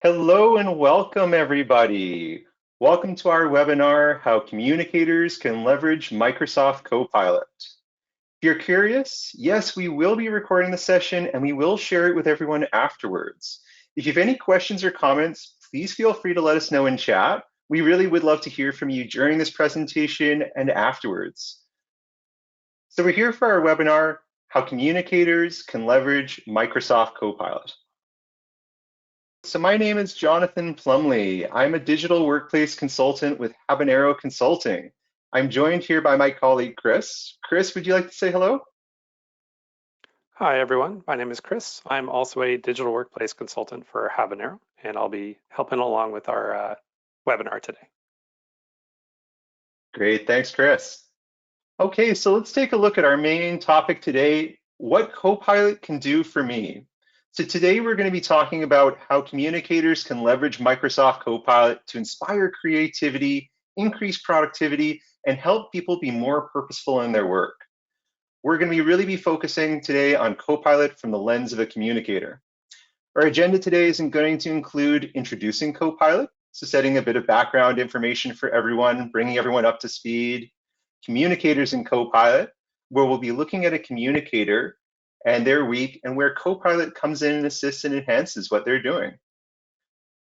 Hello and welcome, everybody. Welcome to our webinar, How Communicators Can Leverage Microsoft Copilot. If you're curious, yes, we will be recording the session and we will share it with everyone afterwards. If you have any questions or comments, please feel free to let us know in chat. We really would love to hear from you during this presentation and afterwards. So we're here for our webinar, How Communicators Can Leverage Microsoft Copilot. So my name is Jonathan Plumbley. I'm a digital workplace consultant with Habanero Consulting. I'm joined here by my colleague, Chris. Chris, would you like to say hello? Hi, everyone. My name is Chris. I'm also a digital workplace consultant for Habanero, and I'll be helping along with our webinar today. Great, thanks, Chris. Okay, so let's take a look at our main topic today, what Copilot can do for me. So today we're going to be talking about how communicators can leverage Microsoft Copilot to inspire creativity, increase productivity, and help people be more purposeful in their work. We're going to really be focusing today on Copilot from the lens of a communicator. Our agenda today is going to include introducing Copilot, so setting a bit of background information for everyone, bringing everyone up to speed, communicators in Copilot, where we'll be looking at a communicator and their week and where Copilot comes in and assists and enhances what they're doing.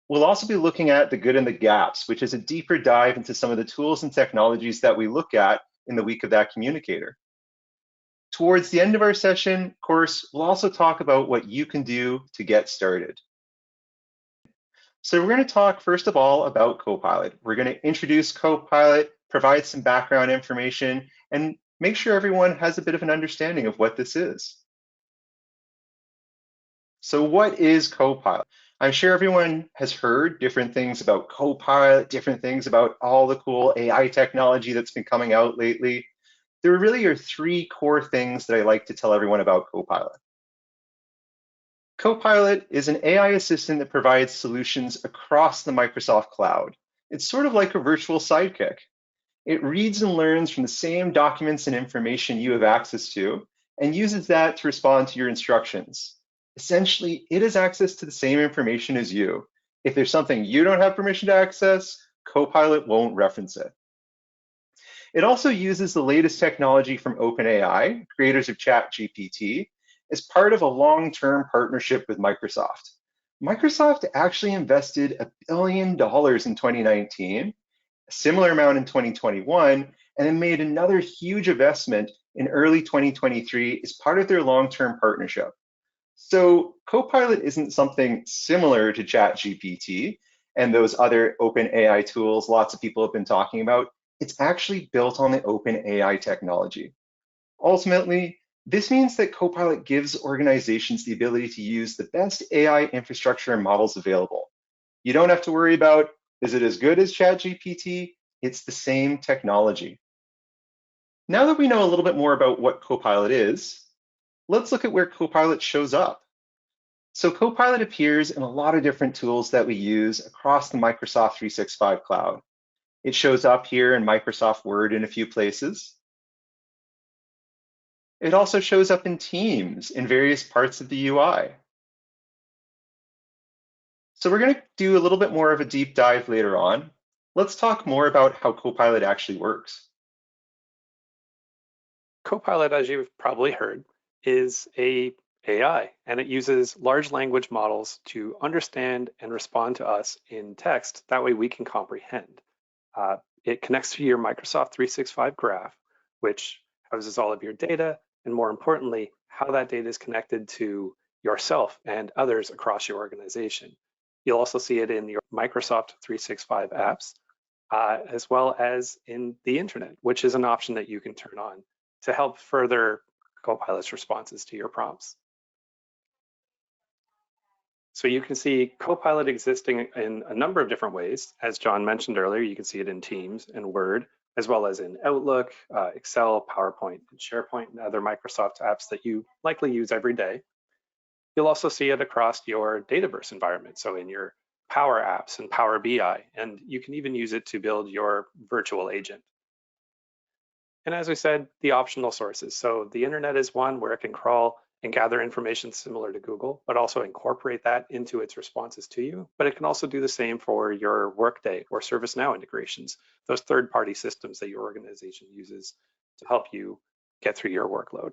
We'll also be looking at the good and the gaps, which is a deeper dive into some of the tools and technologies that we look at in the week of that communicator. Towards the end of our session, of course, we'll also talk about what you can do to get started. So we're going to talk first of all about Copilot. We're going to introduce Copilot, provide some background information, and make sure everyone has a bit of an understanding of what this is. So what is Copilot? I'm sure everyone has heard different things about Copilot, different things about all the cool AI technology that's been coming out lately. There really are three core things that I like to tell everyone about Copilot. Copilot is an AI assistant that provides solutions across the Microsoft cloud. It's sort of like a virtual sidekick. It reads and learns from the same documents and information you have access to and uses that to respond to your instructions. Essentially, it has access to the same information as you. If there's something you don't have permission to access, Copilot won't reference it. It also uses the latest technology from OpenAI, creators of ChatGPT, as part of a long-term partnership with Microsoft. Microsoft actually invested $1 billion in 2019, a similar amount in 2021, and then made another huge investment in early 2023 as part of their long-term partnership. So Copilot isn't something similar to ChatGPT and those other OpenAI tools lots of people have been talking about. It's actually built on the OpenAI technology. Ultimately, this means that Copilot gives organizations the ability to use the best AI infrastructure and models available. You don't have to worry about, is it as good as ChatGPT? It's the same technology. Now that we know a little bit more about what Copilot is, let's look at where Copilot shows up. So Copilot appears in a lot of different tools that we use across the Microsoft 365 cloud. It shows up here in Microsoft Word in a few places. It also shows up in Teams in various parts of the UI. So we're going to do a little bit more of a deep dive later on. Let's talk more about how Copilot actually works. Copilot, as you've probably heard, is a AI, and it uses large language models to understand and respond to us in text. That way we can comprehend. It connects to your Microsoft 365 graph, which houses all of your data, and more importantly, how that data is connected to yourself and others across your organization. You'll also see it in your Microsoft 365 apps, as well as in the internet, which is an option that you can turn on to help further Copilot's responses to your prompts. So you can see Copilot existing in a number of different ways. As John mentioned earlier, you can see it in Teams and Word, as well as in Outlook, Excel, PowerPoint, and SharePoint, and other Microsoft apps that you likely use every day. You'll also see it across your Dataverse environment, so in your Power Apps and Power BI, and you can even use it to build your virtual agent. And as we said, the optional sources. So the internet is one where it can crawl and gather information similar to Google, but also incorporate that into its responses to you. But it can also do the same for your Workday or ServiceNow integrations, those third-party systems that your organization uses to help you get through your workload.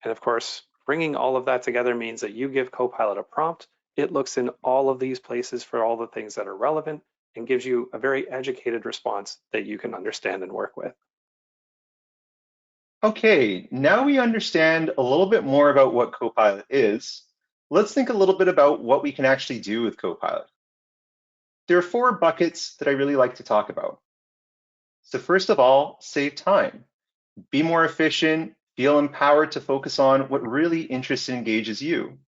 And of course, bringing all of that together means that you give Copilot a prompt, it looks in all of these places for all the things that are relevant and gives you a very educated response that you can understand and work with. Okay, now we understand a little bit more about what Copilot is. Let's think a little bit about what we can actually do with Copilot. There are 4 buckets that I really like to talk about. So first of all, save time. Be more efficient, feel empowered to focus on what really interests and engages you.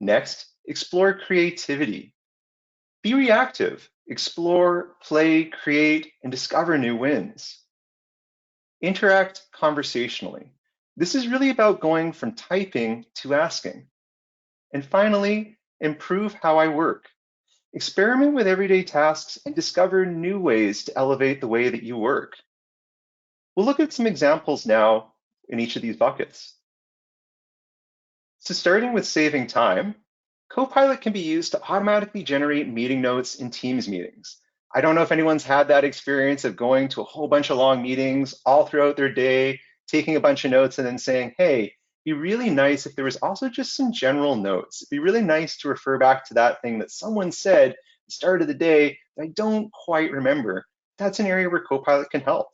Next, explore creativity. Be reactive, explore, play, create, and discover new wins. Interact conversationally. This is really about going from typing to asking. And finally, improve how I work. Experiment with everyday tasks and discover new ways to elevate the way that you work. We'll look at some examples now in each of these buckets. So starting with saving time, Copilot can be used to automatically generate meeting notes in Teams meetings. I don't know if anyone's had that experience of going to a whole bunch of long meetings all throughout their day, taking a bunch of notes and then saying, hey, it'd be really nice if there was also just some general notes. It'd be really nice to refer back to that thing that someone said at the start of the day that I don't quite remember. That's an area where Copilot can help.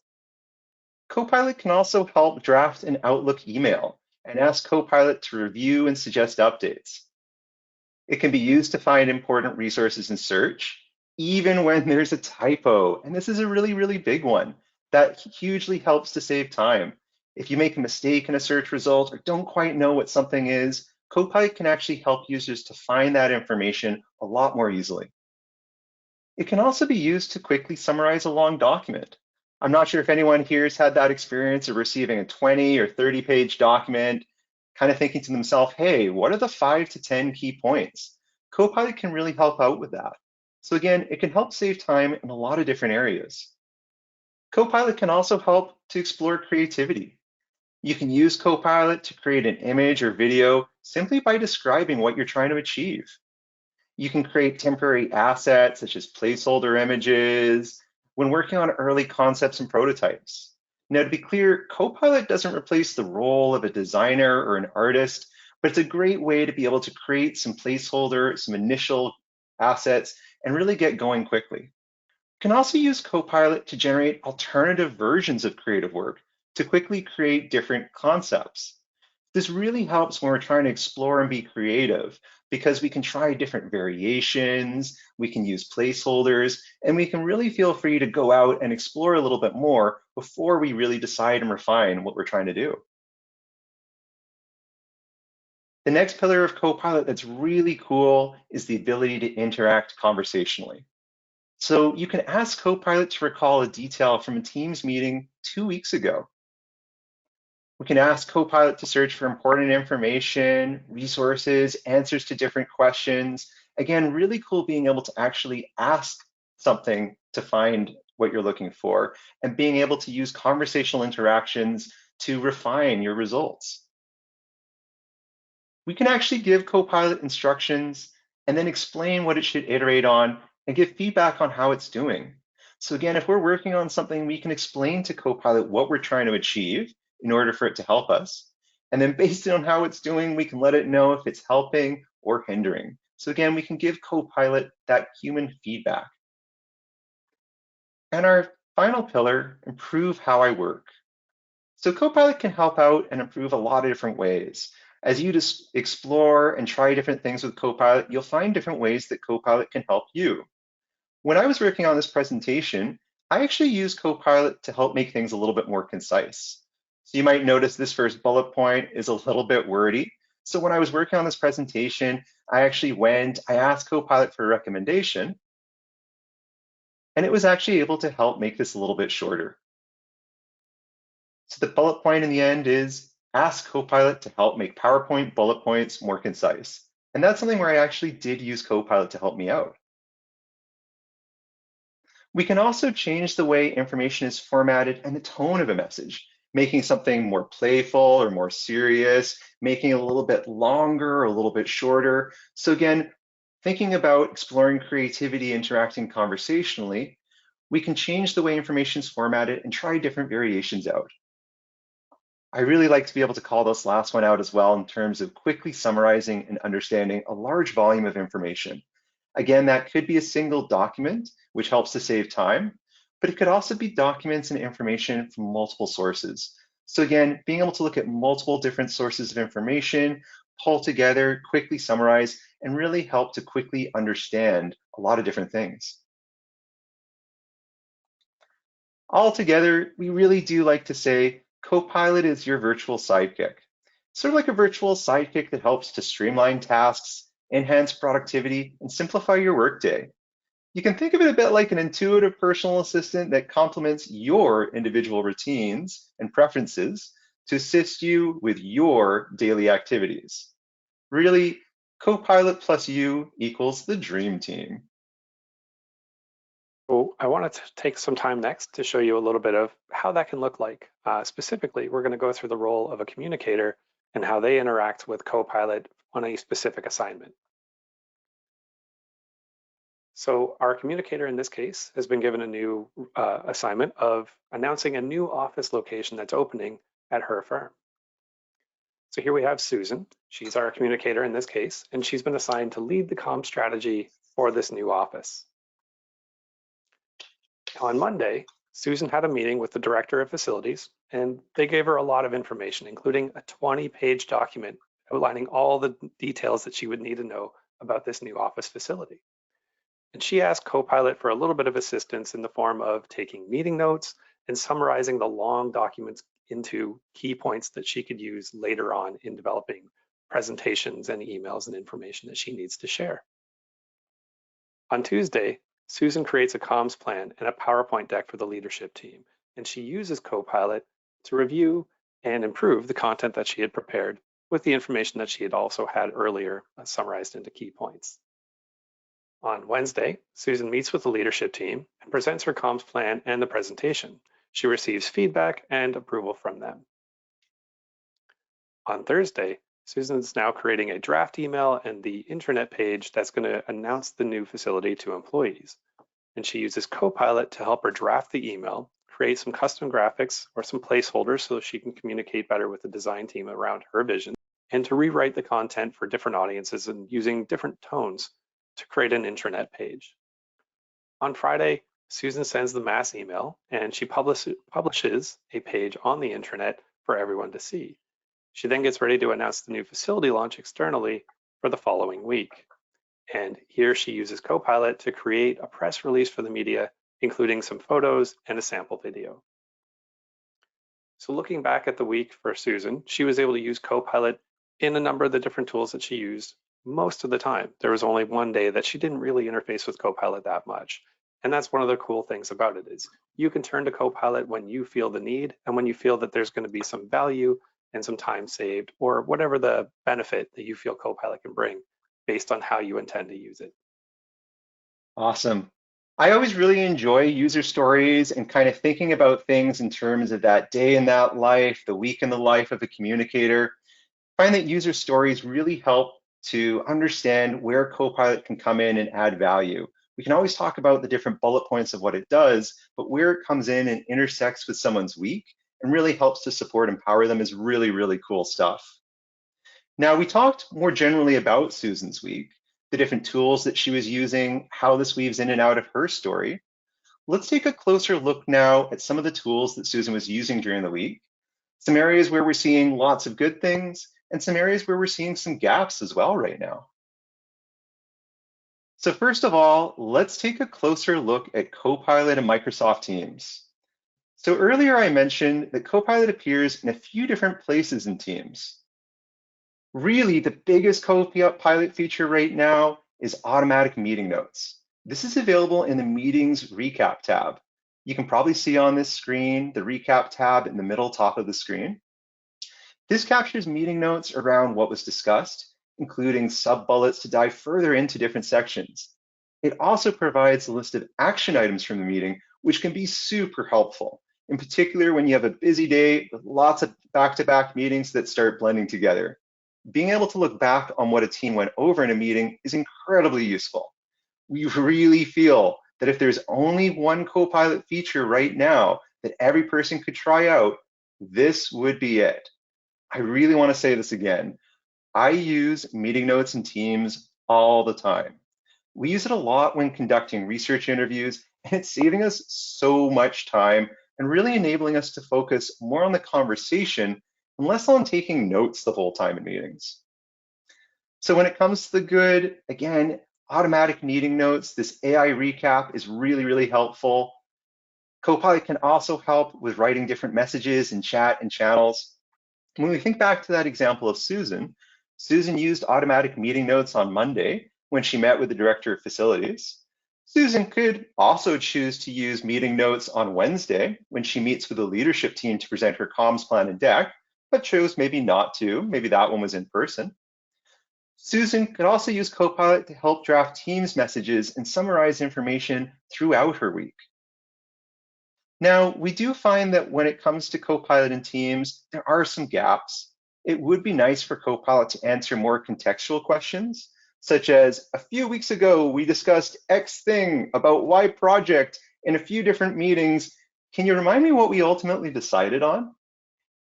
Copilot can also help draft an Outlook email and ask Copilot to review and suggest updates. It can be used to find important resources in search, even when there's a typo. And this is a really, really big one. That hugely helps to save time. If you make a mistake in a search result or don't quite know what something is, Copilot can actually help users to find that information a lot more easily. It can also be used to quickly summarize a long document. I'm not sure if anyone here has had that experience of receiving a 20 or 30-page document, kind of thinking to themselves, hey, what are the 5 to 10 key points? Copilot can really help out with that. So again, it can help save time in a lot of different areas. Copilot can also help to explore creativity. You can use Copilot to create an image or video simply by describing what you're trying to achieve. You can create temporary assets such as placeholder images when working on early concepts and prototypes. Now, to be clear, Copilot doesn't replace the role of a designer or an artist, but it's a great way to be able to create some placeholder, some initial assets, and really get going quickly. You can also use Copilot to generate alternative versions of creative work to quickly create different concepts. This really helps when we're trying to explore and be creative because we can try different variations, we can use placeholders, and we can really feel free to go out and explore a little bit more before we really decide and refine what we're trying to do. The next pillar of Copilot that's really cool is the ability to interact conversationally. So you can ask Copilot to recall a detail from a Teams meeting 2 weeks ago. We can ask Copilot to search for important information, resources, answers to different questions. Again, really cool being able to actually ask something to find what you're looking for and being able to use conversational interactions to refine your results. We can actually give Copilot instructions and then explain what it should iterate on and give feedback on how it's doing. So again, if we're working on something, we can explain to Copilot what we're trying to achieve in order for it to help us. And then based on how it's doing, we can let it know if it's helping or hindering. So again, we can give Copilot that human feedback. And our final pillar, improve how I work. So Copilot can help out and improve a lot of different ways. As you just explore and try different things with Copilot, you'll find different ways that Copilot can help you. When I was working on this presentation, I actually used Copilot to help make things a little bit more concise. So you might notice this first bullet point is a little bit wordy. So when I was working on this presentation, I asked Copilot for a recommendation, and it was actually able to help make this a little bit shorter. So the bullet point in the end is ask Copilot to help make PowerPoint bullet points more concise. And that's something where I actually did use Copilot to help me out. We can also change the way information is formatted and the tone of a message. making something more playful or more serious, making it a little bit longer or a little bit shorter. So again, thinking about exploring creativity, interacting conversationally, we can change the way information is formatted and try different variations out. I really like to be able to call this last one out as well in terms of quickly summarizing and understanding a large volume of information. Again, that could be a single document, which helps to save time, but it could also be documents and information from multiple sources. So again, being able to look at multiple different sources of information, pull together, quickly summarize, and really help to quickly understand a lot of different things. Altogether, we really do like to say Copilot is your virtual sidekick. Sort of like a virtual sidekick that helps to streamline tasks, enhance productivity, and simplify your workday. You can think of it a bit like an intuitive personal assistant that complements your individual routines and preferences to assist you with your daily activities. Really, Copilot plus you equals the dream team. So I wanted to take some time next to show you a little bit of how that can look like. Specifically, we're going to go through the role of a communicator and how they interact with Copilot on a specific assignment. So our communicator in this case has been given a new assignment of announcing a new office location that's opening at her firm. So here we have Susan. She's our communicator in this case, and she's been assigned to lead the comm strategy for this new office. On Monday, Susan had a meeting with the director of facilities, and they gave her a lot of information, including a 20-page document outlining all the details that she would need to know about this new office facility. And she asked Copilot for a little bit of assistance in the form of taking meeting notes and summarizing the long documents into key points that she could use later on in developing presentations and emails and information that she needs to share. On Tuesday, Susan creates a comms plan and a PowerPoint deck for the leadership team, and she uses Copilot to review and improve the content that she had prepared with the information that she had also had earlier summarized into key points. On Wednesday, Susan meets with the leadership team and presents her comms plan and the presentation. She receives feedback and approval from them. On Thursday, Susan is now creating a draft email and the intranet page that's going to announce the new facility to employees. And she uses Copilot to help her draft the email, create some custom graphics or some placeholders so she can communicate better with the design team around her vision, and to rewrite the content for different audiences and using different tones to create an intranet page. On Friday, Susan sends the mass email and she publishes a page on the intranet for everyone to see. She then gets ready to announce the new facility launch externally for the following week. And here she uses Copilot to create a press release for the media, including some photos and a sample video. So looking back at the week for Susan, she was able to use Copilot in a number of the different tools that she used most of the time. There was only one day that she didn't really interface with Copilot that much. And that's one of the cool things about it is you can turn to Copilot when you feel the need and when you feel that there's going to be some value and some time saved or whatever the benefit that you feel Copilot can bring based on how you intend to use it. Awesome. I always really enjoy user stories and kind of thinking about things in terms of that day in that life, the week in the life of a communicator. I find that user stories really help to understand where Copilot can come in and add value. We can always talk about the different bullet points of what it does, but where it comes in and intersects with someone's week and really helps to support and empower them is really, really cool stuff. Now, we talked more generally about Susan's week, the different tools that she was using, how this weaves in and out of her story. Let's take a closer look now at some of the tools that Susan was using during the week, some areas where we're seeing lots of good things, and some areas where we're seeing some gaps as well right now. So first of all, let's take a closer look at Copilot and Microsoft Teams. So earlier I mentioned that Copilot appears in a few different places in Teams. Really, the biggest Copilot feature right now is automatic meeting notes. This is available in the Meetings Recap tab. You can probably see on this screen the Recap tab in the middle top of the screen. This captures meeting notes around what was discussed, including sub-bullets to dive further into different sections. It also provides a list of action items from the meeting, which can be super helpful. in particular when you have a busy day with lots of back-to-back meetings that start blending together. Being able to look back on what a team went over in a meeting is incredibly useful. We really feel that if there's only one Copilot feature right now that every person could try out, this would be it. I really want to say this again. I use meeting notes in Teams all the time. We use it a lot when conducting research interviews, and it's saving us so much time and really enabling us to focus more on the conversation and less on taking notes the whole time in meetings. So when it comes to the good, again, automatic meeting notes, this AI recap is really, really helpful. Copilot can also help with writing different messages in chat and channels. When we think back to that example of Susan, Susan used automatic meeting notes on Monday when she met with the director of facilities. Susan could also choose to use meeting notes on Wednesday when she meets with the leadership team to present her comms plan and deck, but chose maybe not to. Maybe that one was in person. Susan could also use Copilot to help draft Teams messages and summarize information throughout her week. Now, we do find that when it comes to Copilot and Teams, there are some gaps. It would be nice for Copilot to answer more contextual questions, such as, a few weeks ago, we discussed X thing about Y project in a few different meetings. Can you remind me what we ultimately decided on?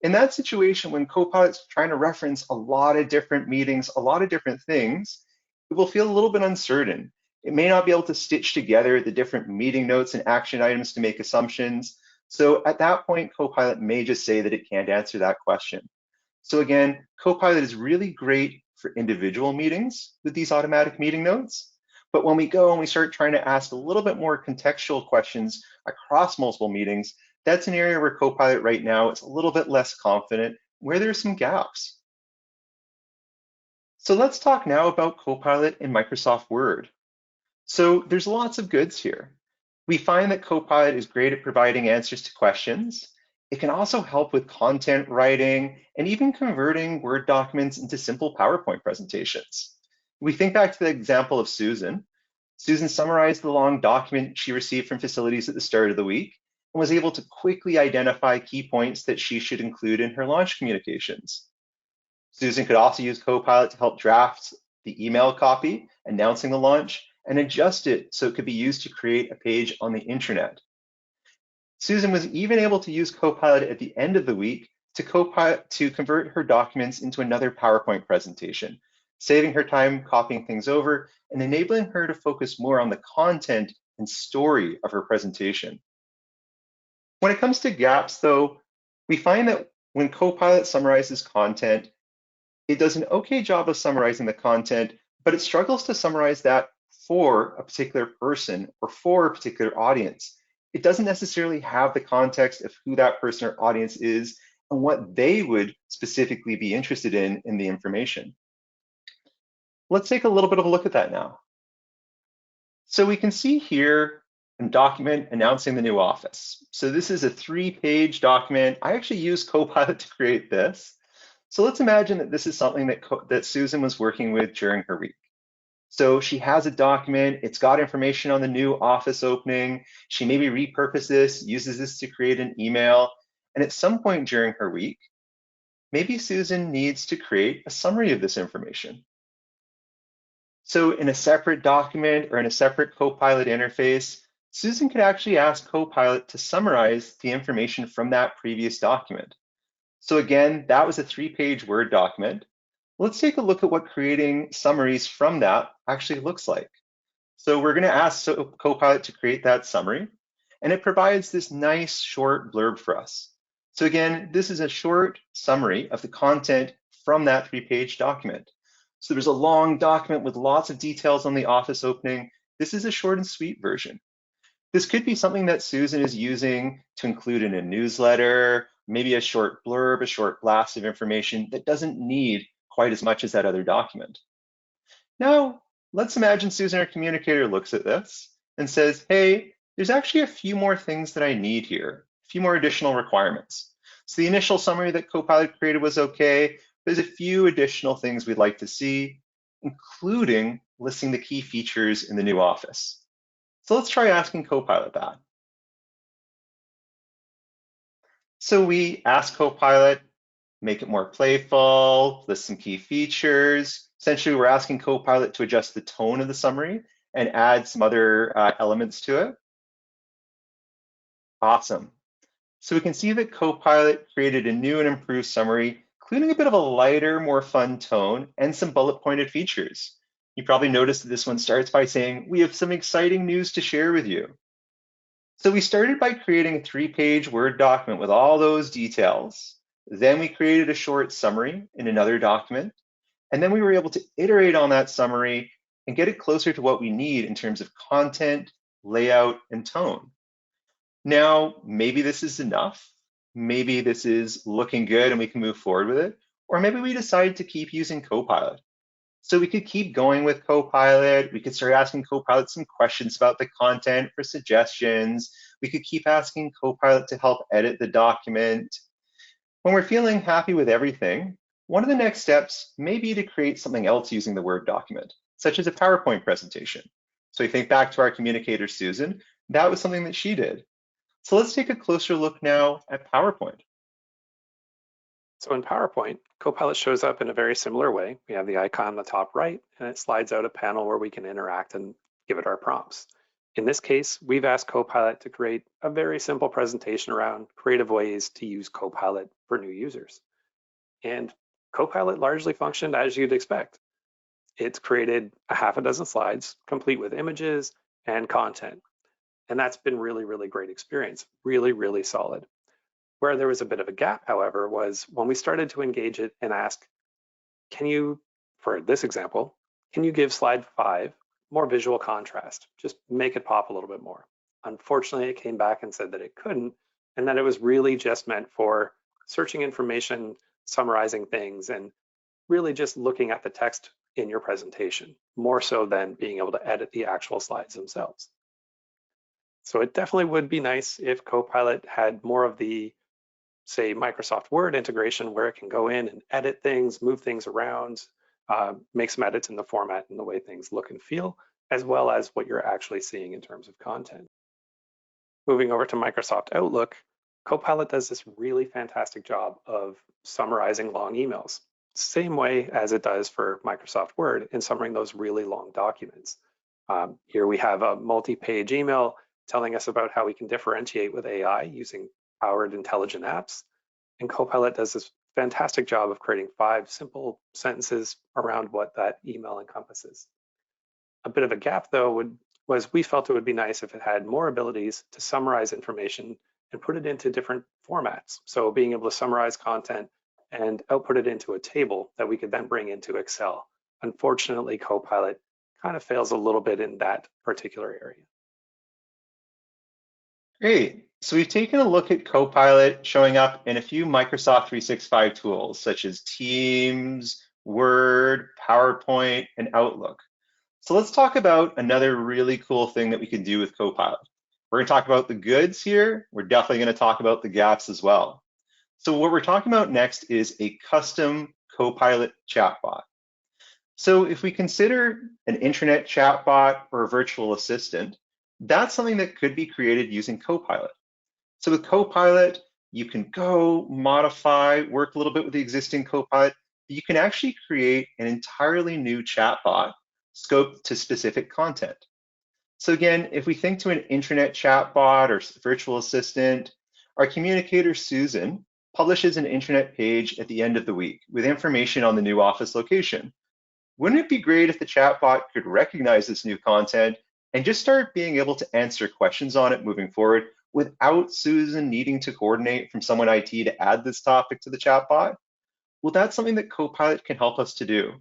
In that situation, when Copilot's trying to reference a lot of different meetings, a lot of different things, it will feel a little bit uncertain. It may not be able to stitch together the different meeting notes and action items to make assumptions. So at that point, Copilot may just say that it can't answer that question. So again, Copilot is really great for individual meetings with these automatic meeting notes. But when we go and we start trying to ask a little bit more contextual questions across multiple meetings, that's an area where Copilot right now is a little bit less confident, where there's some gaps. So let's talk now about Copilot in Microsoft Word. So there's lots of goods here. We find that Copilot is great at providing answers to questions. It can also help with content writing and even converting Word documents into simple PowerPoint presentations. We think back to the example of Susan. Susan summarized the long document she received from facilities at the start of the week and was able to quickly identify key points that she should include in her launch communications. Susan could also use Copilot to help draft the email copy announcing the launch and adjust it so it could be used to create a page on the intranet. Susan was even able to use Copilot at the end of the week to convert her documents into another PowerPoint presentation, saving her time copying things over and enabling her to focus more on the content and story of her presentation. When it comes to gaps, though, we find that when Copilot summarizes content, it does an okay job of summarizing the content, but it struggles to summarize that for a particular person or for a particular audience. It doesn't necessarily have the context of who that person or audience is and what they would specifically be interested in the information. Let's take a little bit of a look at that now. So we can see here a document announcing the new office. So this is a 3-page document. I actually used Copilot to create this. So let's imagine that this is something that Susan was working with during her week. So she has a document, it's got information on the new office opening. She maybe repurposes this, uses this to create an email. And at some point during her week, maybe Susan needs to create a summary of this information. So in a separate document or in a separate Copilot interface, Susan could actually ask Copilot to summarize the information from that previous document. So again, that was a 3-page Word document. Let's take a look at what creating summaries from that actually looks like. So we're going to ask Copilot to create that summary, and it provides this nice short blurb for us. So again, this is a short summary of the content from that 3-page document. So there's a long document with lots of details on the office opening. This is a short and sweet version. This could be something that Susan is using to include in a newsletter, maybe a short blurb, a short blast of information that doesn't need quite as much as that other document. Now, let's imagine Susan, our communicator, looks at this and says, hey, there's actually a few more things that I need here, a few more additional requirements. So the initial summary that Copilot created was okay. There's a few additional things we'd like to see, including listing the key features in the new office. So let's try asking Copilot that. So we ask Copilot, make it more playful, list some key features. Essentially, we're asking Copilot to adjust the tone of the summary and add some other elements to it. Awesome. So we can see that Copilot created a new and improved summary, including a bit of a lighter, more fun tone and some bullet pointed features. You probably noticed that this one starts by saying, "We have some exciting news to share with you." So we started by creating a 3-page Word document with all those details. Then we created a short summary in another document. And then we were able to iterate on that summary and get it closer to what we need in terms of content, layout, and tone. Now, maybe this is enough. Maybe this is looking good and we can move forward with it. Or maybe we decide to keep using Copilot. So we could keep going with Copilot. We could start asking Copilot some questions about the content for suggestions. We could keep asking Copilot to help edit the document. When we're feeling happy with everything, one of the next steps may be to create something else using the Word document, such as a PowerPoint presentation. So we think back to our communicator, Susan. That was something that she did. So let's take a closer look now at PowerPoint. So in PowerPoint, Copilot shows up in a very similar way. We have the icon on the top right, and it slides out a panel where we can interact and give it our prompts. In this case, we've asked Copilot to create a very simple presentation around creative ways to use Copilot for new users. And Copilot largely functioned as you'd expect. It's created a half a dozen slides, complete with images and content. And that's been really great experience, really solid. Where there was a bit of a gap, however, was when we started to engage it and ask, can you, for this example, can you give slide 5 more visual contrast? Just make it pop a little bit more. Unfortunately, it came back and said that it couldn't, and that it was really just meant for searching information, summarizing things, and really just looking at the text in your presentation, more so than being able to edit the actual slides themselves. So it definitely would be nice if Copilot had more of the, say, Microsoft Word integration where it can go in and edit things, move things around, make some edits in the format and the way things look and feel, as well as what you're actually seeing in terms of content. Moving over to Microsoft Outlook, Copilot does this really fantastic job of summarizing long emails, same way as it does for Microsoft Word in summarizing those really long documents. Here we have a multi-page email telling us about how we can differentiate with AI using powered intelligent apps. And Copilot does this fantastic job of creating 5 simple sentences around what that email encompasses. A bit of a gap, though, was we felt it would be nice if it had more abilities to summarize information and put it into different formats. So being able to summarize content and output it into a table that we could then bring into Excel. Unfortunately, Copilot kind of fails a little bit in that particular area. Great. So we've taken a look at Copilot showing up in a few Microsoft 365 tools, such as Teams, Word, PowerPoint, and Outlook. So let's talk about another really cool thing that we can do with Copilot. We're going to talk about the goods here. We're definitely going to talk about the gaps as well. So what we're talking about next is a custom Copilot chatbot. So if we consider an internet chatbot or a virtual assistant, that's something that could be created using Copilot. So with Copilot, you can go modify, work a little bit with the existing Copilot. You can actually create an entirely new chatbot scoped to specific content. So again, if we think to an internet chatbot or virtual assistant, our communicator, Susan, publishes an internet page at the end of the week with information on the new office location. Wouldn't it be great if the chatbot could recognize this new content and just start being able to answer questions on it moving forward without Susan needing to coordinate from someone IT to add this topic to the chatbot? Well, that's something that Copilot can help us to do.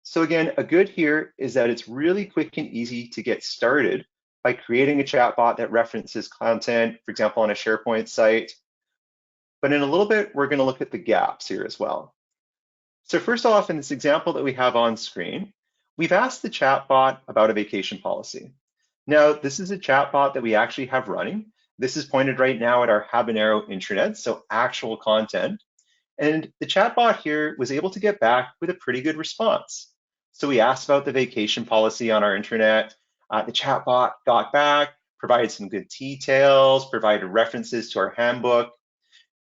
So again, a good here is that it's really quick and easy to get started by creating a chatbot that references content, for example, on a SharePoint site. But in a little bit, we're going to look at the gaps here as well. So first off, in this example that we have on screen, we've asked the chatbot about a vacation policy. Now, this is a chatbot that we actually have running. This is pointed right now at our Habanero intranet, so actual content. And the chatbot here was able to get back with a pretty good response. So we asked about the vacation policy on our intranet. The chatbot got back, provided some good details, provided references to our handbook.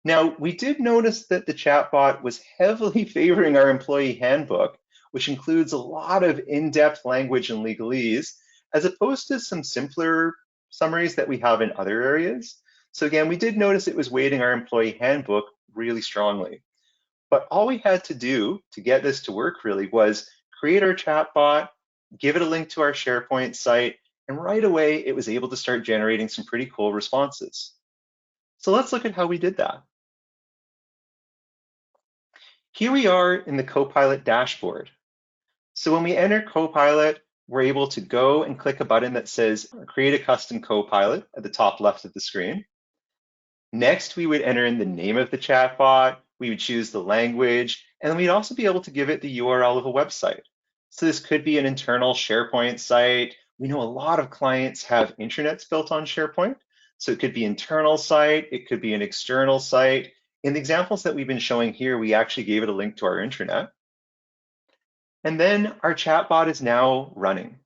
Now, we did notice that the chatbot was heavily favoring our employee handbook, which includes a lot of in-depth language and legalese, as opposed to some simpler summaries that we have in other areas. So again, we did notice it was weighting our employee handbook really strongly. But all we had to do to get this to work really was create our chatbot, give it a link to our SharePoint site, and right away it was able to start generating some pretty cool responses. So let's look at how we did that. Here we are in the Copilot dashboard. So when we enter Copilot, we're able to go and click a button that says Create a Custom Copilot at the top left of the screen. Next, we would enter in the name of the chatbot, we would choose the language, and then we'd also be able to give it the URL of a website. So this could be an internal SharePoint site. We know a lot of clients have intranets built on SharePoint. So it could be internal site, it could be an external site. In the examples that we've been showing here, we actually gave it a link to our intranet. And then our chatbot is now running.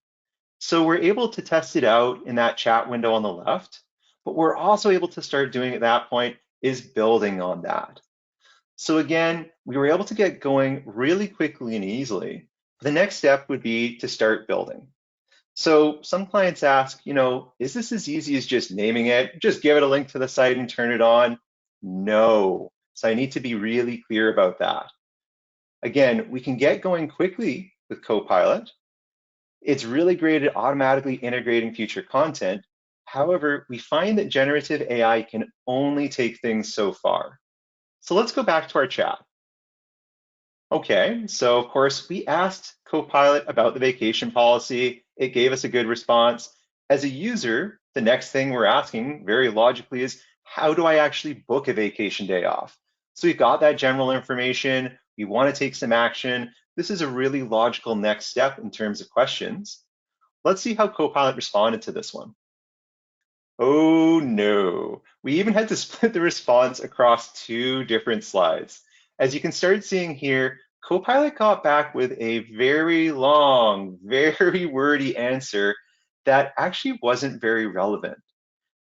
So we're able to test it out in that chat window on the left, but we're also able to start doing at that point is building on that. So again, we were able to get going really quickly and easily. The next step would be to start building. So some clients ask, is this as easy as just naming it? Just give it a link to the site and turn it on? No. So I need to be really clear about that. Again, we can get going quickly with Copilot. It's really great at automatically integrating future content. However, we find that generative AI can only take things so far. So let's go back to our chat. Okay, so of course, we asked Copilot about the vacation policy. It gave us a good response. As a user, the next thing we're asking very logically is, how do I actually book a vacation day off? So we've got that general information. We want to take some action. This is a really logical next step in terms of questions. Let's see how Copilot responded to this one. Oh no, we even had to split the response across two different slides. As you can start seeing here, Copilot got back with a very long, very wordy answer that actually wasn't very relevant.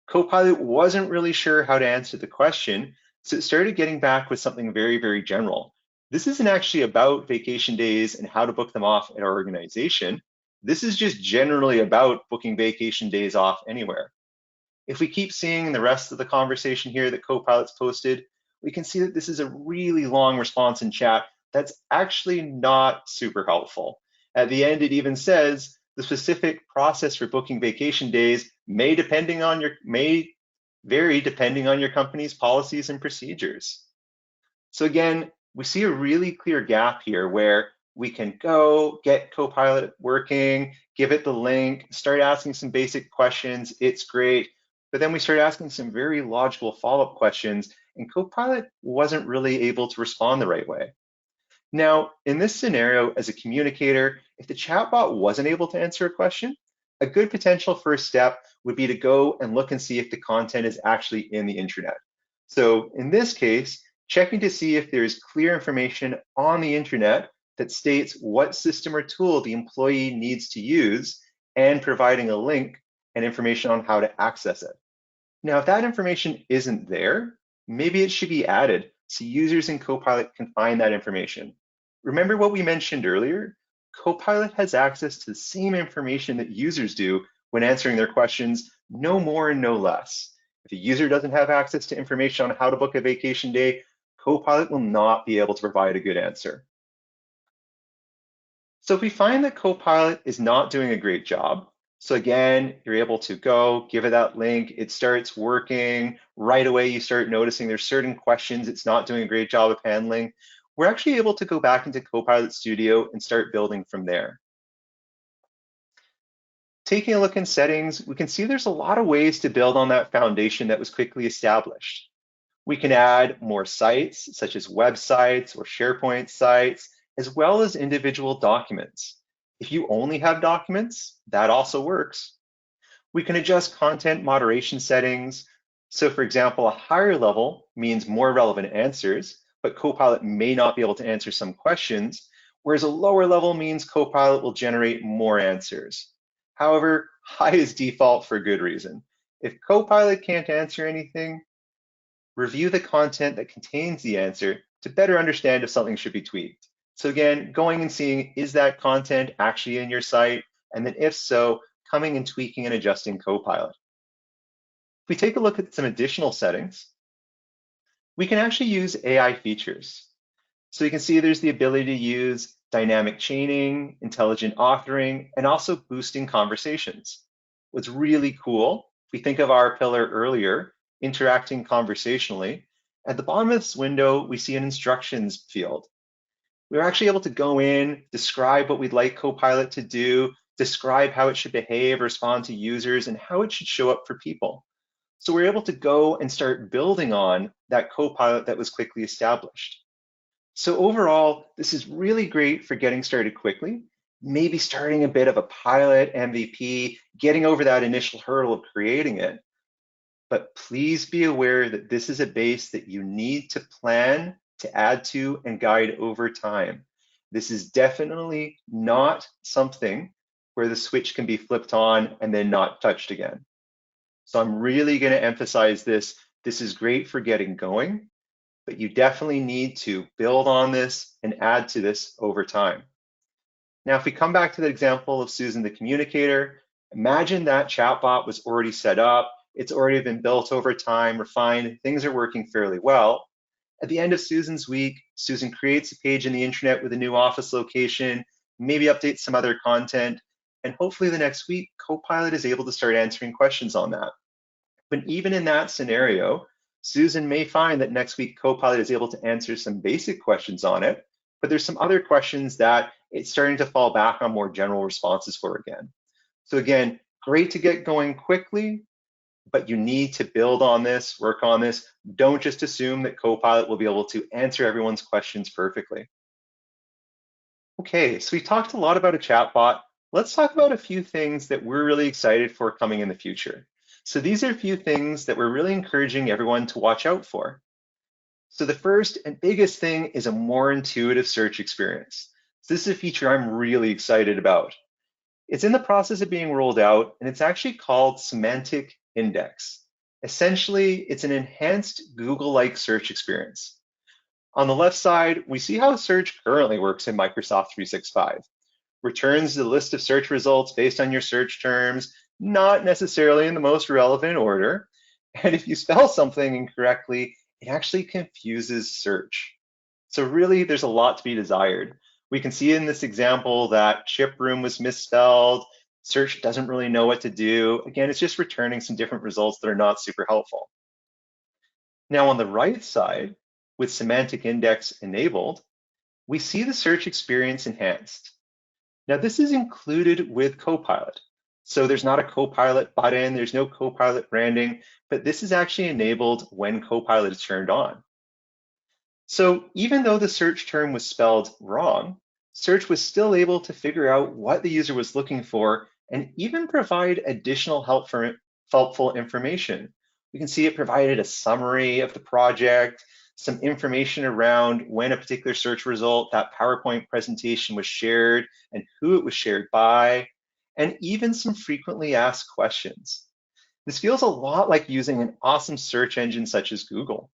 Copilot wasn't really sure how to answer the question, so it started getting back with something very, very general. This isn't actually about vacation days and how to book them off at our organization. This is just generally about booking vacation days off anywhere. If we keep seeing the rest of the conversation here that Copilot's posted, we can see that this is a really long response in chat that's actually not super helpful. At the end, it even says the specific process for booking vacation days may vary depending on your company's policies and procedures. So again, we see a really clear gap here where we can go get Copilot working, give it the link, start asking some basic questions. It's great. But then we start asking some very logical follow-up questions, and Copilot wasn't really able to respond the right way. Now, in this scenario, as a communicator, if the chatbot wasn't able to answer a question, a good potential first step would be to go and look and see if the content is actually in the intranet. So in this case, checking to see if there's clear information on the intranet that states what system or tool the employee needs to use and providing a link and information on how to access it. Now, if that information isn't there, maybe it should be added so users in Copilot can find that information. Remember what we mentioned earlier? Copilot has access to the same information that users do when answering their questions, no more and no less. If a user doesn't have access to information on how to book a vacation day, Copilot will not be able to provide a good answer. So if we find that Copilot is not doing a great job, so again, you're able to go, give it that link, it starts working, right away you start noticing there's certain questions it's not doing a great job of handling, we're actually able to go back into Copilot Studio and start building from there. Taking a look in settings, we can see there's a lot of ways to build on that foundation that was quickly established. We can add more sites, such as websites or SharePoint sites, as well as individual documents. If you only have documents, that also works. We can adjust content moderation settings. So for example, a higher level means more relevant answers, but Copilot may not be able to answer some questions, whereas a lower level means Copilot will generate more answers. However, high is default for good reason. If Copilot can't answer anything, review the content that contains the answer to better understand if something should be tweaked. So again, going and seeing, is that content actually in your site? And then if so, coming and tweaking and adjusting Copilot. If we take a look at some additional settings, we can actually use AI features. So you can see there's the ability to use dynamic chaining, intelligent authoring, and also boosting conversations. What's really cool, if we think of our pillar earlier, interacting conversationally, at the bottom of this window, we see an instructions field. We're actually able to go in, describe what we'd like Copilot to do, describe how it should behave, respond to users, and how it should show up for people. So we're able to go and start building on that Copilot that was quickly established. So overall, this is really great for getting started quickly, maybe starting a bit of a pilot MVP, getting over that initial hurdle of creating it. But please be aware that this is a base that you need to plan, to add to, and guide over time. This is definitely not something where the switch can be flipped on and then not touched again. So I'm really going to emphasize this. This is great for getting going, but you definitely need to build on this and add to this over time. Now, if we come back to the example of Susan the communicator, imagine that chatbot was already set up. It's already been built over time, refined, things are working fairly well. At the end of Susan's week, Susan creates a page in the intranet with a new office location, maybe updates some other content, and hopefully the next week, Copilot is able to start answering questions on that. But even in that scenario, Susan may find that next week Copilot is able to answer some basic questions on it, but there's some other questions that it's starting to fall back on more general responses for again. So again, great to get going quickly, but you need to build on this, work on this. Don't just assume that Copilot will be able to answer everyone's questions perfectly. Okay, so we talked a lot about a chatbot. Let's talk about a few things that we're really excited for coming in the future. So these are a few things that we're really encouraging everyone to watch out for. So the first and biggest thing is a more intuitive search experience. So this is a feature I'm really excited about. It's in the process of being rolled out, and it's actually called Semantic Index. Essentially, it's an enhanced Google-like search experience. On the left side, we see how search currently works in Microsoft 365. Returns the list of search results based on your search terms, not necessarily in the most relevant order. And if you spell something incorrectly, it actually confuses search. So really, there's a lot to be desired. We can see in this example that chip room was misspelled. Search doesn't really know what to do. Again, it's just returning some different results that are not super helpful. Now on the right side, with semantic index enabled, we see the search experience enhanced. Now this is included with Copilot. So there's not a Copilot button, there's no Copilot branding, but this is actually enabled when Copilot is turned on. So even though the search term was spelled wrong, search was still able to figure out what the user was looking for and even provide additional helpful information. You can see it provided a summary of the project, some information around when a particular search result, that PowerPoint presentation was shared and who it was shared by, and even some frequently asked questions. This feels a lot like using an awesome search engine such as Google.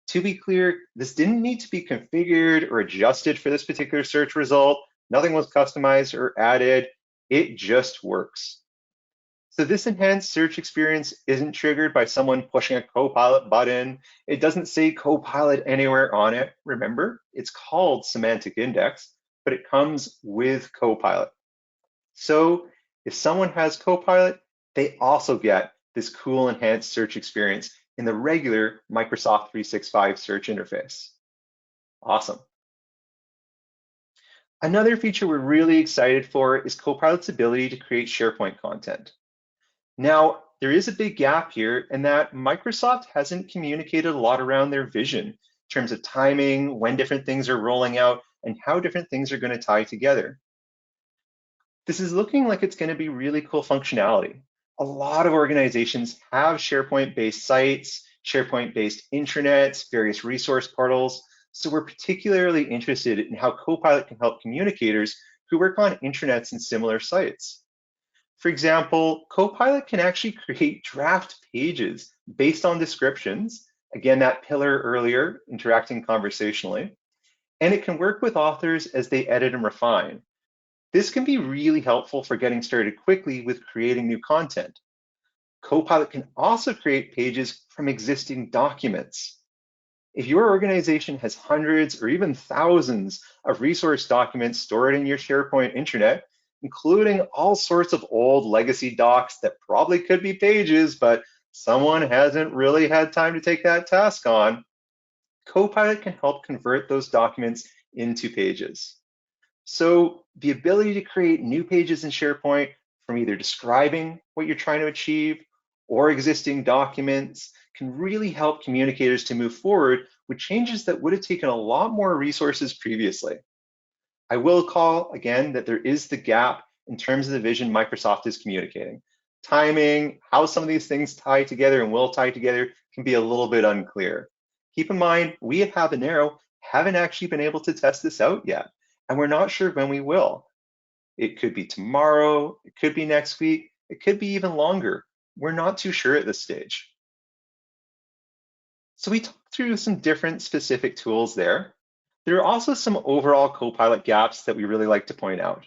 To be clear, this didn't need to be configured or adjusted for this particular search result. Nothing was customized or added. It just works. So this enhanced search experience isn't triggered by someone pushing a Copilot button. It doesn't say Copilot anywhere on it. Remember, it's called Semantic Index, but it comes with Copilot. So if someone has Copilot, they also get this cool enhanced search experience in the regular Microsoft 365 search interface. Awesome. Another feature we're really excited for is Copilot's ability to create SharePoint content. Now, there is a big gap here in that Microsoft hasn't communicated a lot around their vision in terms of timing, when different things are rolling out, and how different things are going to tie together. This is looking like it's going to be really cool functionality. A lot of organizations have SharePoint-based sites, SharePoint-based intranets, various resource portals. So we're particularly interested in how Copilot can help communicators who work on intranets and similar sites. For example, Copilot can actually create draft pages based on descriptions Again, that pillar earlier, interacting conversationally. And it can work with authors as they edit and refine. This can be really helpful for getting started quickly with creating new content. Copilot can also create pages from existing documents. If your organization has hundreds or even thousands of resource documents stored in your SharePoint intranet, including all sorts of old legacy docs that probably could be pages, but someone hasn't really had time to take that task on, Copilot can help convert those documents into pages. So the ability to create new pages in SharePoint from either describing what you're trying to achieve or existing documents can really help communicators to move forward with changes that would have taken a lot more resources previously. I will call again that there is the gap in terms of the vision Microsoft is communicating. Timing, how some of these things tie together and will tie together can be a little bit unclear. Keep in mind, we at Habanero haven't actually been able to test this out yet, and we're not sure when we will. It could be tomorrow, it could be next week, it could be even longer. We're not too sure at this stage. So we talked through some different specific tools there. There are also some overall Copilot gaps that we really like to point out.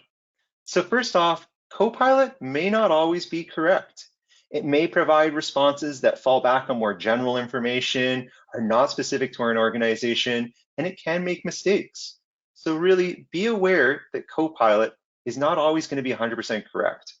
So first off, Copilot may not always be correct. It may provide responses that fall back on more general information, are not specific to an organization, and it can make mistakes. So really be aware that Copilot is not always going to be 100% correct.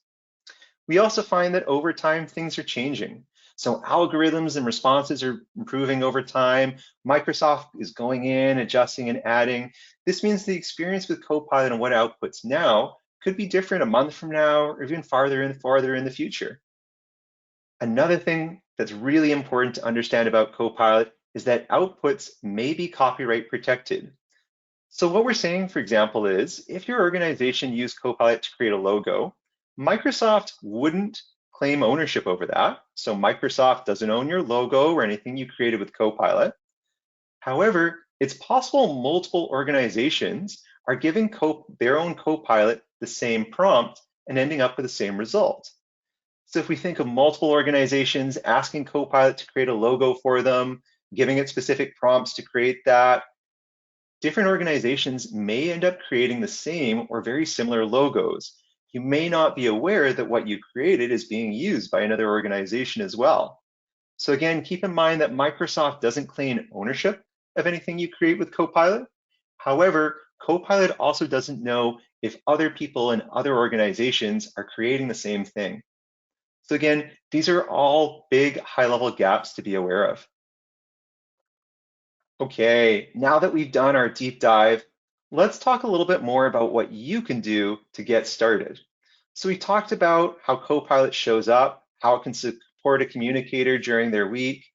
We also find that over time, things are changing. So algorithms and responses are improving over time. Microsoft is going in, adjusting and adding. This means the experience with Copilot and what it outputs now could be different a month from now or even farther in the future. Another thing that's really important to understand about Copilot is that outputs may be copyright protected. So what we're saying, for example, is if your organization used Copilot to create a logo, Microsoft wouldn't claim ownership over that. So Microsoft doesn't own your logo or anything you created with Copilot. However, it's possible multiple organizations are giving their own Copilot the same prompt and ending up with the same result. So if we think of multiple organizations asking Copilot to create a logo for them, giving it specific prompts to create that, different organizations may end up creating the same or very similar logos. You may not be aware that what you created is being used by another organization as well. So again, keep in mind that Microsoft doesn't claim ownership of anything you create with Copilot. However, Copilot also doesn't know if other people in other organizations are creating the same thing. So again, these are all big high-level gaps to be aware of. Okay, now that we've done our deep dive, let's talk a little bit more about what you can do to get started. So we talked about how Copilot shows up, how it can support a communicator during their week,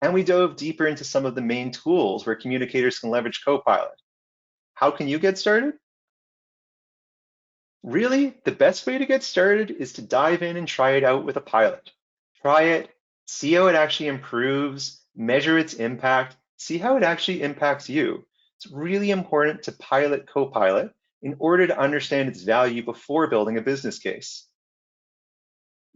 and we dove deeper into some of the main tools where communicators can leverage Copilot. How can you get started? Really, the best way to get started is to dive in and try it out with a pilot. Try it, see how it actually improves, measure its impact, see how it actually impacts you. It's really important to pilot Copilot in order to understand its value before building a business case.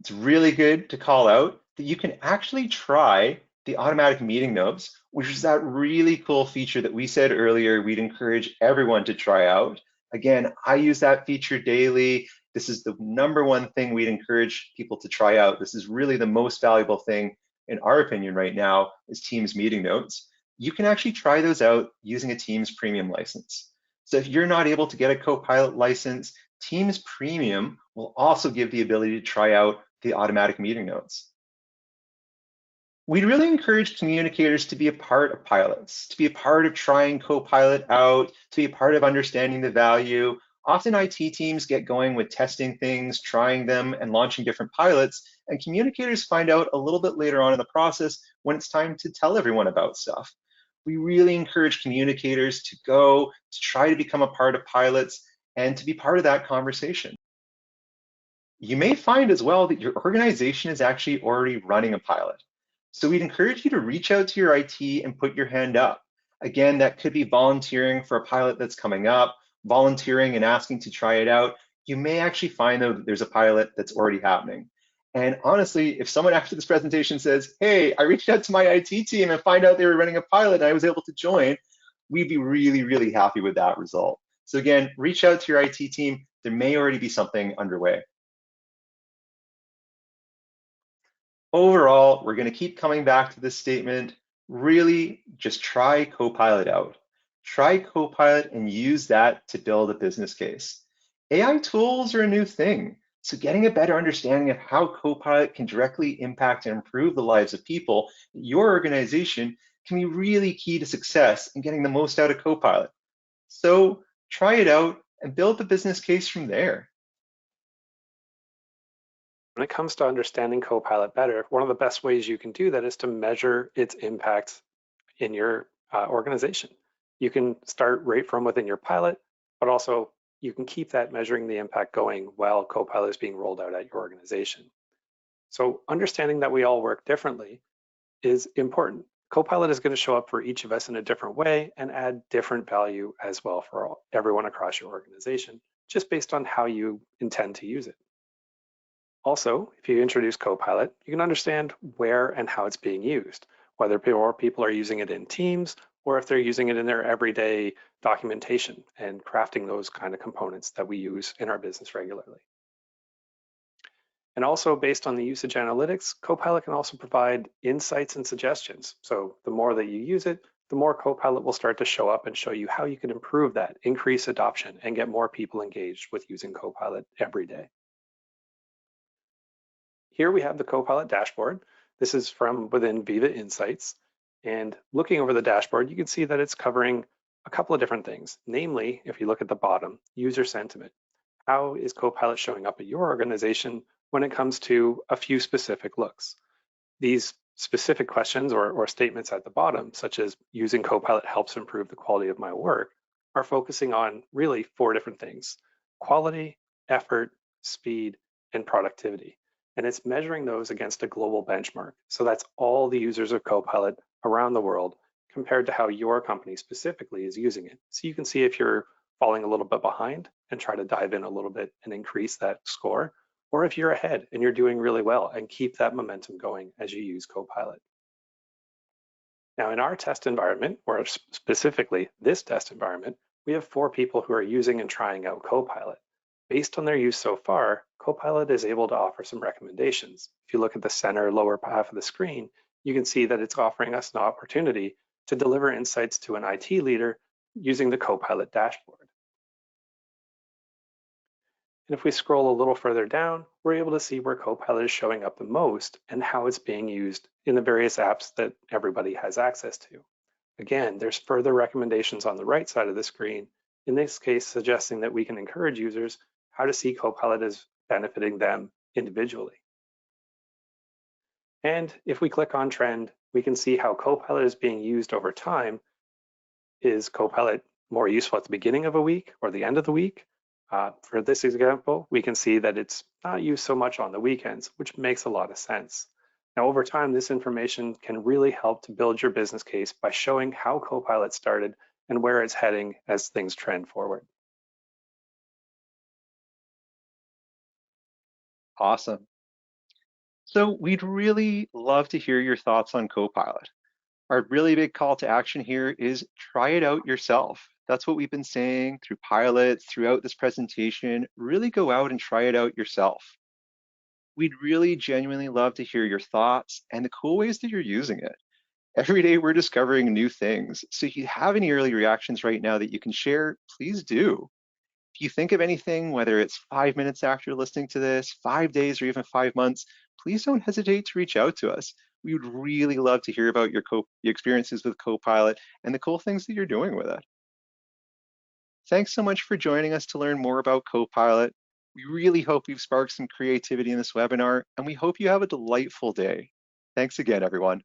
It's really good to call out that you can actually try the automatic meeting notes, which is that really cool feature that we said earlier we'd encourage everyone to try out. Again, I use that feature daily. This is the #1 thing we'd encourage people to try out. This is really the most valuable thing, in our opinion right now, is Teams meeting notes. You can actually try those out using a Teams premium license. So if you're not able to get a Copilot license, Teams Premium will also give the ability to try out the automatic meeting notes. We'd really encourage communicators to be a part of pilots, to be a part of trying Copilot out, to be a part of understanding the value. Often IT teams get going with testing things, trying them, and launching different pilots, and communicators find out a little bit later on in the process when it's time to tell everyone about stuff. We really encourage communicators to go, to try to become a part of pilots, and to be part of that conversation. You may find as well that your organization is actually already running a pilot. So we'd encourage you to reach out to your IT and put your hand up. Again, that could be volunteering for a pilot that's coming up, volunteering and asking to try it out. You may actually find though that there's a pilot that's already happening. And honestly, if someone after this presentation says, hey, I reached out to my IT team and find out they were running a pilot and I was able to join, we'd be really, really happy with that result. So again, reach out to your IT team. There may already be something underway. Overall, we're going to keep coming back to this statement. Really, just try Copilot out. Try Copilot and use that to build a business case. AI tools are a new thing, so getting a better understanding of how Copilot can directly impact and improve the lives of people at your organization can be really key to success in getting the most out of Copilot. So try it out and build the business case from there. When it comes to understanding Copilot better, one of the best ways you can do that is to measure its impact in your organization. You can start right from within your pilot, but also you can keep that measuring the impact going while Copilot is being rolled out at your organization. So understanding that we all work differently is important. Copilot is going to show up for each of us in a different way and add different value as well for everyone across your organization, just based on how you intend to use it. Also, if you introduce Copilot, you can understand where and how it's being used, whether more people are using it in teams or if they're using it in their everyday documentation and crafting those kind of components that we use in our business regularly. And also based on the usage analytics, Copilot can also provide insights and suggestions. So the more that you use it, the more Copilot will start to show up and show you how you can improve that, increase adoption, and get more people engaged with using Copilot every day. Here we have the Copilot dashboard. This is from within Viva Insights. And looking over the dashboard, you can see that it's covering a couple of different things. Namely, if you look at the bottom, user sentiment. How is Copilot showing up at your organization when it comes to a few specific looks? These specific questions or statements at the bottom, such as using Copilot helps improve the quality of my work, are focusing on really 4 different things: quality, effort, speed, and productivity. And it's measuring those against a global benchmark. So that's all the users of Copilot around the world compared to how your company specifically is using it. So you can see if you're falling a little bit behind and try to dive in a little bit and increase that score, or if you're ahead and you're doing really well and keep that momentum going as you use Copilot. Now in our test environment, or specifically this test environment, we have 4 people who are using and trying out Copilot. Based on their use so far, Copilot is able to offer some recommendations. If you look at the center lower half of the screen, you can see that it's offering us an opportunity to deliver insights to an IT leader using the Copilot dashboard. And if we scroll a little further down, we're able to see where Copilot is showing up the most and how it's being used in the various apps that everybody has access to. Again, there's further recommendations on the right side of the screen, in this case suggesting that we can encourage users how to see Copilot as benefiting them individually. And if we click on trend, we can see how Copilot is being used over time. Is Copilot more useful at the beginning of a week or the end of the week? For this example, we can see that it's not used so much on the weekends, which makes a lot of sense. Now, over time, this information can really help to build your business case by showing how Copilot started and where it's heading as things trend forward. Awesome. So we'd really love to hear your thoughts on Copilot. Our really big call to action here is try it out yourself. That's what we've been saying through pilots, throughout this presentation. Really go out and try it out yourself. We'd really genuinely love to hear your thoughts and the cool ways that you're using it. Every day we're discovering new things. So if you have any early reactions right now that you can share, please do. If you think of anything, whether it's 5 minutes after listening to this, 5 days, or even 5 months, please don't hesitate to reach out to us. We would really love to hear about your experiences with Copilot and the cool things that you're doing with it. Thanks so much for joining us to learn more about Copilot. We really hope we've sparked some creativity in this webinar, and we hope you have a delightful day. Thanks again, everyone.